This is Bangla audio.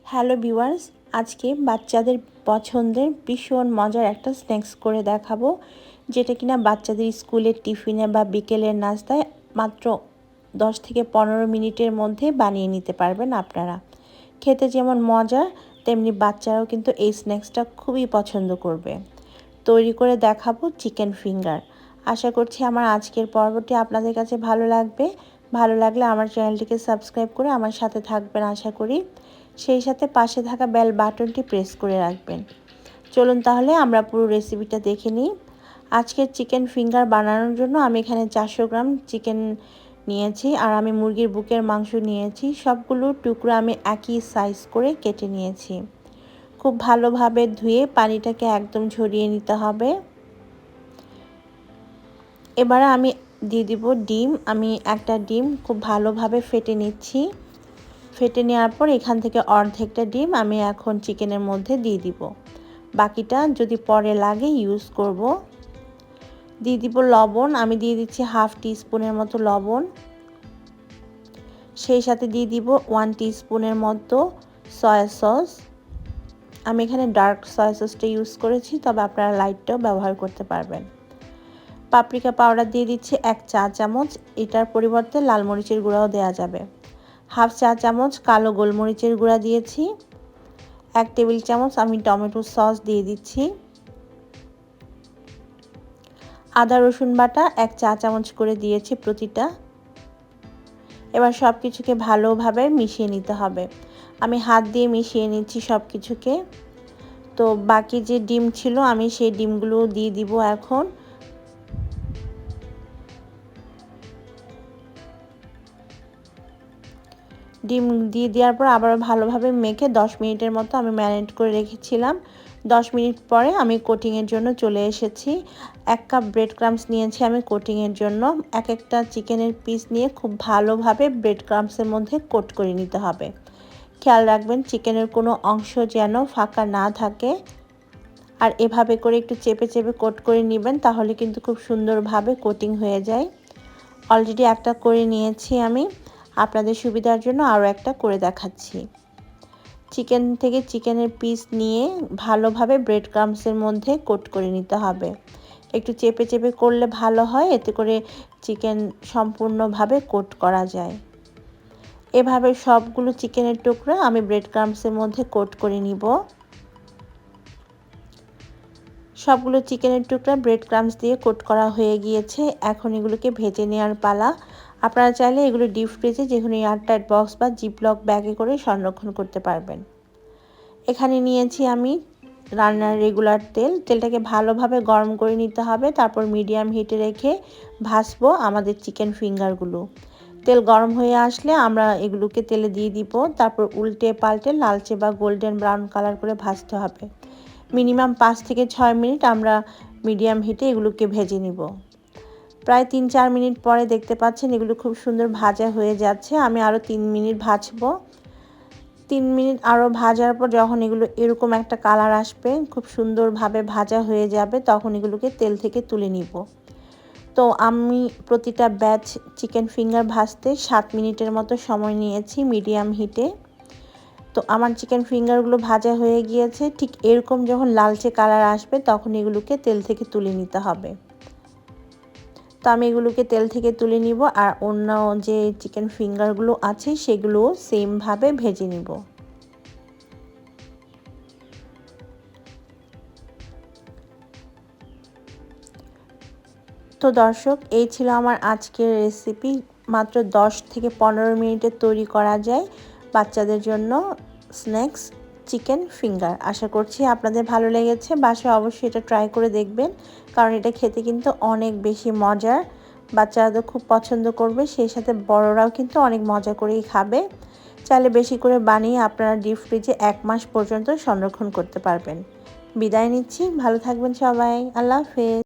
হ্যালো ভিউয়ার্স, আজকে বাচ্চাদের পছন্দের ভীষণ মজার একটা স্ন্যাক্স করে দেখাবো, যেটা কিনা বাচ্চাদের স্কুলের টিফিনে বা বিকেলের নাস্তায় মাত্র 10 থেকে 15 মিনিটের মধ্যে বানিয়ে নিতে পারবেন আপনারা। খেতে যেমন মজা, তেমনি বাচ্চারাও কিন্তু এই স্ন্যাক্সটা খুবই পছন্দ করবে। তৈরি করে দেখাবো চিকেন ফিঙ্গার। আশা করছি আমার আজকের পর্বটি আপনাদের কাছে ভালো লাগবে। ভালো লাগলে আমার চ্যানেলটিকে সাবস্ক্রাইব করে আমার সাথে থাকবেন আশা করি। সেই সাথে পাশে থাকা বেল বাটনটি প্রেস করে রাখবেন। চলুন তাহলে আমরা পুরো রেসিপিটা দেখে নিই। আজকের চিকেন ফিঙ্গার বানানোর জন্য আমি এখানে 400 গ্রাম চিকেন নিয়েছি, আর আমি মুরগির বুকের মাংস নিয়েছি। সবগুলো টুকরো আমি একই সাইজ করে কেটে নিয়েছি। খুব ভালোভাবে ধুয়ে পানিটাকে একদম ঝরিয়ে নিতে হবে। এবারে আমি দিয়ে দিব ডিম। আমি একটা ডিম খুব ভালোভাবে ফেটে নিচ্ছি। ফেটে নেওয়ার পর এখান থেকে অর্ধেকটা ডিম আমি এখন চিকেনের মধ্যে দিয়ে দিব। বাকিটা যদি পরে লাগে ইউজ করব। দিয়ে দিব লবণ। আমি দিয়ে দিচ্ছি হাফ টিস্পুনের মতো লবণ। সেই সাথে দিয়ে দিব 1 টিস্পুনের মতো সয়া সস। আমি এখানে ডার্ক সয়া সসটা ইউজ করেছি, তবে আপনারা লাইটটাও ব্যবহার করতে পারবেন। পাপরিকা পাউডার দিয়ে দিচ্ছি 1 চা চামচ। এটার পরিবর্তে লাল মরিচের গুঁড়াও দেওয়া যাবে। হাফ চা চামচ কালো গোলমরিচের গুঁড়া দিয়েছি। 1 টেবিল চামচ আমি টমেটো সস দিয়ে দিচ্ছি। আদা রসুন বাটা 1 চা চামচ করে দিয়েছি প্রতিটা। এবার সব কিছুকে ভালোভাবে মিশিয়ে নিতে হবে। আমি হাত দিয়ে মিশিয়ে নিচ্ছি সব কিছুকে। তো বাকি যে ডিম ছিল আমি সেই ডিমগুলো দিয়ে দিব এখন। ডিম দিয়ে দেওয়ার পর আবার ভালোভাবে মেখে 10 মিনিটের মতো আমি ম্যারিনেট করে রেখেছিলাম। 10 মিনিট পরে আমি কোটিংয়ের জন্য চলে এসেছি। 1 কাপ ব্রেড ক্রাম্বস নিয়েছি আমি কোটিংয়ের জন্য। এক একটা চিকেনের পিস নিয়ে খুব ভালোভাবে ব্রেড ক্রাম্বসের মধ্যে কোট করে নিতে হবে। খেয়াল রাখবেন চিকেনের কোনো অংশ যেন ফাঁকা না থাকে। আর এভাবে করে একটু চেপে চেপে কোট করে নেবেন, তাহলে কিন্তু খুব সুন্দরভাবে কোটিং হয়ে যায়। অলরেডি একটা করে নিয়েছি আমি। আপনাদের সুবিধার জন্য আরও একটা করে দেখাচ্ছি। চিকেন থেকে চিকেনের পিস নিয়ে ভালোভাবে ব্রেড ক্রাম্বসের মধ্যে কোট করে নিতে হবে। একটু চেপে চেপে করলে ভালো হয়, এতে করে চিকেন সম্পূর্ণভাবে কোট করা যায়। এভাবে সবগুলো চিকেনের টুকরা আমি ব্রেড ক্রাম্বসের মধ্যে কোট করে নিব। সবগুলো চিকেনের টুকরা ব্রেড ক্রাম্বস দিয়ে কোট করা হয়ে গিয়েছে। এখন এগুলোকে ভেজে নেওয়ার পালা। আপনারা চাইলে এগুলো ডিপ ফ্রিজে যে কোনো এয়ারটাইট বক্স বা জিপলক ব্যাগে করে সংরক্ষণ করতে পারবেন। এখানে নিয়েছি আমি রান্নার রেগুলার তেল। তেলটাকে ভালোভাবে গরম করে নিতে হবে, তারপর মিডিয়াম হিটে রেখে ভাজবো আমাদের চিকেন ফিঙ্গারগুলো। তেল গরম হয়ে আসলে আমরা এগুলোকে তেলে দিয়ে দিব। তারপর উল্টে পাল্টে লালচে বা গোল্ডেন ব্রাউন কালার করে ভাজতে হবে। মিনিমাম 5 থেকে 6 মিনিট আমরা মিডিয়াম হিটে এগুলোকে ভেজে নিব। প্রায় 3-4 মিনিট পরে দেখতে পাচ্ছেন এগুলো খুব সুন্দর ভাজা হয়ে যাচ্ছে। আমি আরও 3 মিনিট ভাজবো। 3 মিনিট আরও ভাজার পর যখন এগুলো এরকম একটা কালার আসবে, খুব সুন্দরভাবে ভাজা হয়ে যাবে, তখন এগুলোকে তেল থেকে তুলে নিব। তো আমি প্রতিটা ব্যাচ চিকেন ফিঙ্গার ভাজতে 7 মিনিটের মতো সময় নিয়েছি মিডিয়াম হিটে। তো আমার চিকেন ফিঙ্গারগুলো ভাজা হয়ে গিয়েছে। ঠিক এরকম যখন লালচে কালার আসবে তখন এগুলোকে তেল থেকে তুলে নিতে হবে। তো আমি এগুলোকে তেল থেকে তুলে নিব, আর অন্য যে চিকেন ফিঙ্গারগুলো আছে সেগুলো সেমভাবে ভেজে নিব। তো দর্শক, এই ছিল আমার আজকের রেসিপি। মাত্র 10 থেকে 15 মিনিটে তৈরি করা যায় বাচ্চাদের জন্য স্ন্যাক্স চিকেন ফিঙ্গার। আশা করছি আপনাদের ভালো লেগেছে। বাসায় অবশ্যই এটা ট্রাই করে দেখবেন, কারণ এটা খেতে কিন্তু অনেক বেশি মজার। বাচ্চারা তো খুব পছন্দ করবে, সেই সাথে বড়রাও কিন্তু অনেক মজা করেই খাবে। চাইলে বেশি করে বানিয়ে আপনারা ডিপ ফ্রিজে 1 মাস পর্যন্ত সংরক্ষণ করতে পারবেন। বিদায় নিচ্ছি, ভালো থাকবেন সবাই। আল্লাহ হাফেজ।